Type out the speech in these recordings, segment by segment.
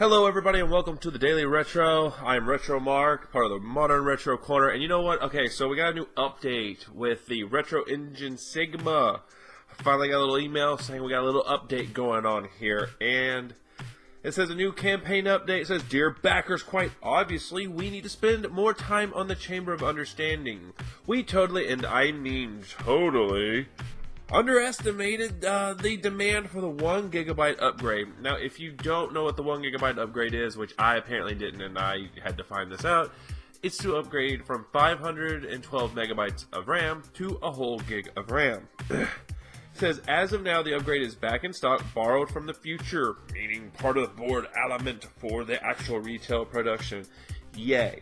Hello everybody and welcome to the Daily Retro. I am Retro Mark, part of the Modern Retro Corner, and you know what? Okay, so we got a new update with the RetroEngine Sigma. I finally got a little email saying we got a little update going on here, and it says a new campaign update. It says, "Dear backers, quite obviously we need to spend more time on the Chamber of Understanding. We totally, and I mean totally, underestimated the demand for the 1 GB upgrade." Now, if you don't know what the 1 GB upgrade is, which I apparently didn't and I had to find this out, it's to upgrade from 512 megabytes of RAM to a whole gig of RAM. It says, as of now, the upgrade is back in stock, borrowed from the future, meaning part of the board element for the actual retail production. Yay.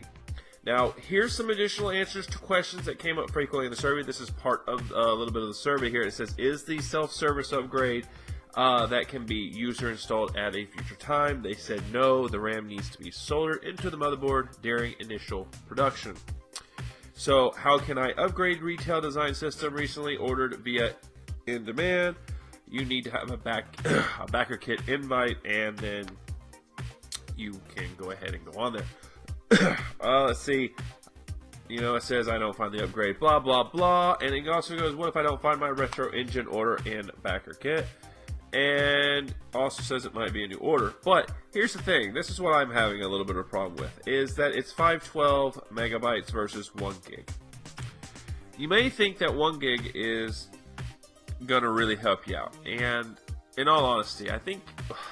Now, here's some additional answers to questions that came up frequently in the survey. This is part of a little bit of the survey here. It says, is the self-service upgrade that can be user installed at a future time? They said no, the RAM needs to be soldered into the motherboard during initial production. So, how can I upgrade retail design system recently ordered via in-demand? You need to have a backer kit invite, and then you can go ahead and go on there. Let's see. You know, it says I don't find the upgrade, blah, blah, blah. And it also goes, what if I don't find my RetroEngine order and backer kit? And also says it might be a new order. But here's the thing. This is what I'm having a little bit of a problem with, is that it's 512 megabytes versus 1 gig. You may think that 1 gig is going to really help you out. And in all honesty, I think,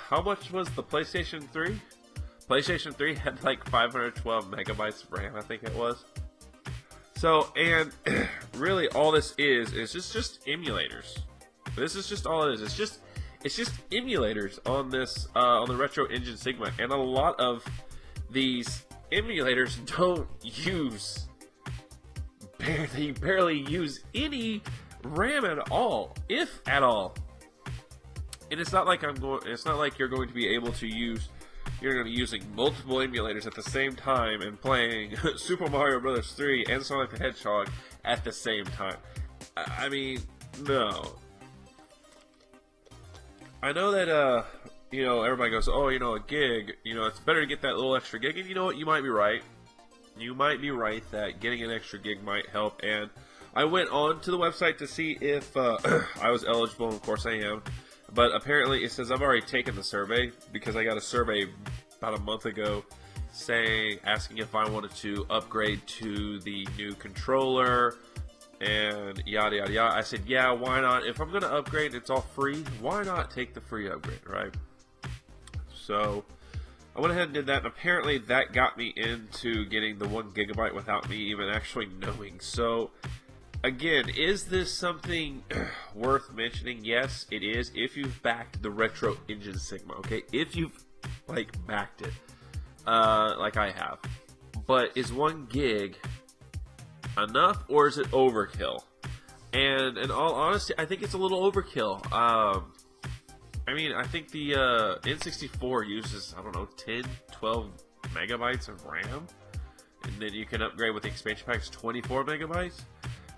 how much was the PlayStation 3? PlayStation 3 had like 512 megabytes of RAM, I think it was. So, and really all this is just emulators. This is just all it is. It's just emulators on this on the RetroEngine Sigma, and a lot of these emulators don't use barely use any RAM at all, if at all. And it's not like you're going to be able to use. You're going to be using multiple emulators at the same time and playing Super Mario Bros. 3 and Sonic the Hedgehog at the same time. I mean, no. I know that, you know, everybody goes, oh, you know, a gig, you know, it's better to get that little extra gig. And you know what? You might be right. You might be right that getting an extra gig might help. And I went on to the website to see if I was eligible, and of course I am. But apparently it says I've already taken the survey, because I got a survey about a month ago asking if I wanted to upgrade to the new controller and yada yada yada. I said, yeah, why not? If I'm going to upgrade, it's all free. Why not take the free upgrade, right? So I went ahead and did that, and apparently that got me into getting the 1 gigabyte without me even actually knowing. So again, is this something worth mentioning? Yes, it is, if you've backed the RetroEngine Sigma, okay? If you've, like, backed it, like I have. But is 1 gig enough, or is it overkill? And in all honesty, I think it's a little overkill. I mean, I think the N64 uses, I don't know, 10, 12 megabytes of RAM. And then you can upgrade with the expansion packs 24 megabytes.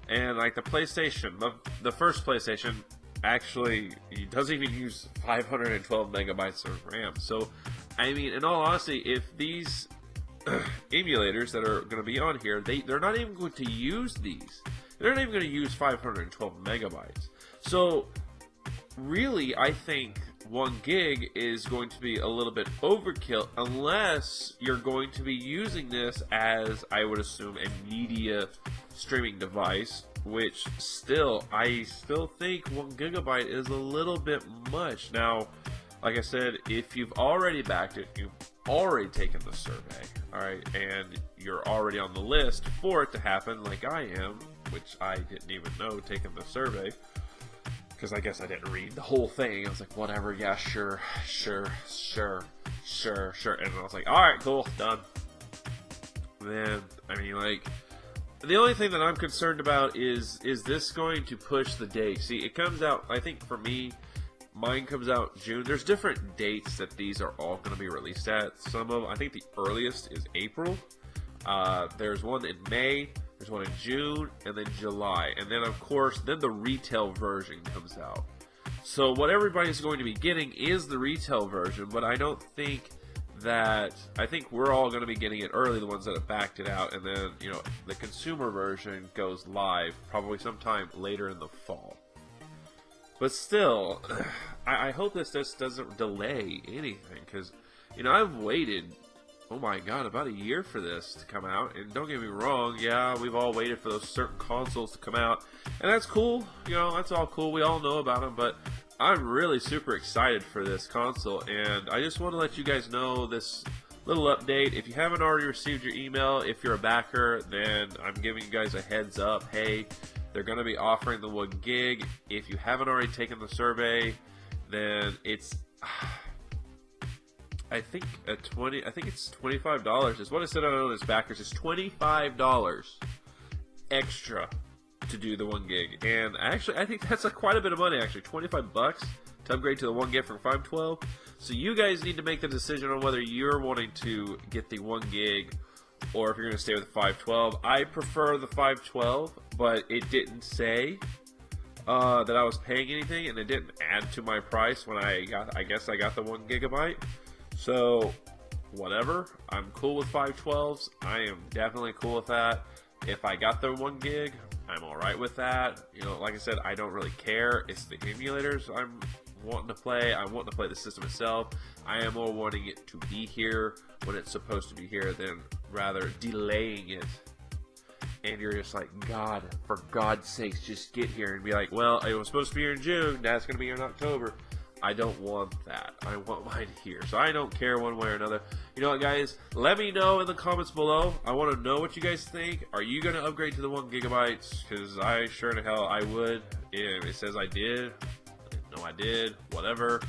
And like the PlayStation, the first PlayStation actually doesn't even use 512 megabytes of RAM. So, I mean, in all honesty, if these emulators that are going to be on here, they're not even going to use these. They're not even going to use 512 megabytes. So, really, I think 1 gig is going to be a little bit overkill, unless you're going to be using this as, I would assume, a media streaming device, which I still think 1 gigabyte is a little bit much. Now, like I said, if you've already backed it, you've already taken the survey, alright, and you're already on the list for it to happen, like I am, which I didn't even know taking the survey, because I guess I didn't read the whole thing. I was like, whatever, yeah, sure. And I was like, alright, cool, done. Then, I mean, like, the only thing that I'm concerned about is this going to push the date? See, it comes out, I think for me, mine comes out June. There's different dates that these are all going to be released at. Some of them, I think the earliest is April. There's one in May. There's one in June, and then July. And then, of course, then the retail version comes out. So what everybody's going to be getting is the retail version, but I don't think that I think we're all going to be getting it early, the ones that have backed it out, and then, you know, the consumer version goes live probably sometime later in the fall. But still, I hope this just doesn't delay anything, because, you know, I've waited, oh my god, about a year for this to come out, and don't get me wrong, yeah, we've all waited for those certain consoles to come out, and that's cool, you know, that's all cool, we all know about them, but I'm really super excited for this console, and I just want to let you guys know this little update. If you haven't already received your email, if you're a backer, then I'm giving you guys a heads up. Hey, they're going to be offering the 1 gig. If you haven't already taken the survey, then it's I think it's $25 is what I said on this backers. It's $25 extra to do the 1 gig, and actually I think that's quite a bit of money. Actually, $25 to upgrade to the 1 gig from 512. So you guys need to make the decision on whether you're wanting to get the 1 gig or if you're going to stay with the 512. I prefer the 512, but it didn't say that I was paying anything, and it didn't add to my price when I guess I got the 1 gigabyte. So whatever, I'm cool with 512s. I am definitely cool with that. If I got the 1 gig, I'm alright with that. You know, like I said, I don't really care. It's the emulators I'm wanting to play. I want to play the system itself. I am more wanting it to be here when it's supposed to be here than rather delaying it. And you're just like, God, for God's sakes, just get here, and be like, well, it was supposed to be here in June. That's going to be here in October. I don't want that. I want mine here. So I don't care one way or another. You know what, guys? Let me know in the comments below. I want to know what you guys think. Are you going to upgrade to the 1 gigabytes? Because I sure to hell I would. If it says I did. No, I did. Whatever.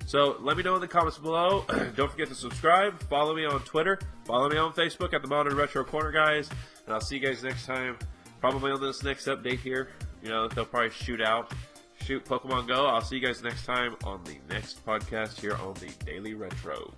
So let me know in the comments below. Don't forget to subscribe. Follow me on Twitter. Follow me on Facebook at the Modern Retro Corner, guys. And I'll see you guys next time. Probably on this next update here. You know, they'll probably shoot Pokemon Go. I'll see you guys next time on the next podcast here on the Daily Retro.